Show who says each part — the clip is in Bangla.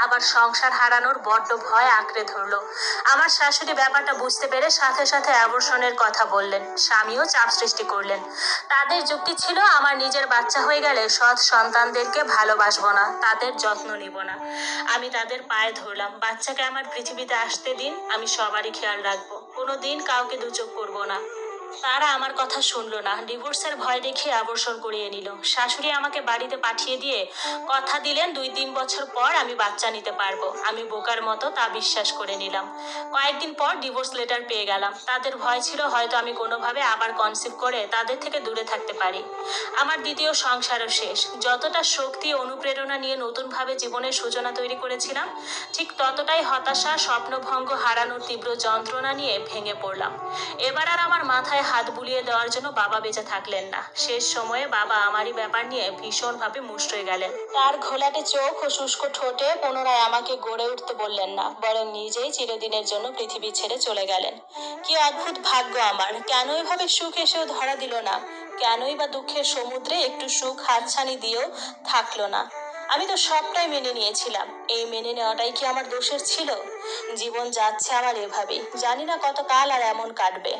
Speaker 1: আবার সংসার হারানোর বড্ড ভয় আঁকড়ে ধরলো। আমার শাশুড়ি ব্যাপারটা বুঝতে পেরে সাথে সাথে অ্যাবর্শনের কথা বললেন, স্বামীও চাপ সৃষ্টি করলেন। তাদের যুক্তি ছিল, আমার নিজের বাচ্চা হয়ে গেলে সৎ সন্তানদেরকে ভালোবাসবো না, তাদের যত্ন নিব না। আমি তাদের পায়ে ধরলাম, বাচ্চাকে আমার পৃথিবীতে আসতে দিন, আমি সবারই খেয়াল রাখবো, কোনো দিন কাউকে দুচোখ করবো না। তারা আমার কথা শুনলো না, ডিভোর্সের ভয় দেখিয়ে আবর্ষণ করিয়ে নিল। শাশুড়ি আমাকে বাড়িতে পাঠিয়ে দিয়ে কথা দিলেন 2-3 বছর পর আমি বাচ্চা নিতে পারবো। আমি বোকার মতো তা বিশ্বাস করে নিলাম। কয়েকদিন পর ডিভোর্স লেটার পেয়ে গেলাম। তাদের ভয় ছিল হয়তো আমি কোনোভাবে আবার কনসিভ করে তাদের থেকে দূরে থাকতে পারি। আমার দ্বিতীয় সংসারও শেষ। যতটা শক্তি অনুপ্রেরণা নিয়ে নতুনভাবে জীবনের সূচনা তৈরি করেছিলাম, ঠিক ততটাই হতাশা, স্বপ্নভঙ্গ, হারানোর তীব্র যন্ত্রণা নিয়ে ভেঙে পড়লাম। এবার আর আমার মাথায় হাত বুলিয়ে দেওয়ার জন্য বাবা বেঁচে থাকলেন না। শেষ সময়ে বাবা আমারই ব্যাপার নিয়ে ভীষণভাবে মুষ্ট হয়ে গেলেন। তার ঘোলাটে চোখ ও শুষ্ক ঠোঁটে পুনরায় আমাকে গড়ে উঠতে বললেন না, বরং নিজেই চিরদিনের জন্য পৃথিবী ছেড়ে চলে গেলেন। কি অদ্ভুত ভাগ্য আমার! কেন এভাবে সুখ এসেও ধরা দিল না? কেনই বা দুঃখের সমুদ্রে একটু সুখ হাতছানি দিয়েও থাকলো না? আমি তো সবটাই মেনে নিয়েছিলাম। এই মেনে নেওয়াটাই কি আমার দোষের ছিল? জীবন যাচ্ছে আমার এভাবেই, জানি না কতকাল আর এমন কাটবে।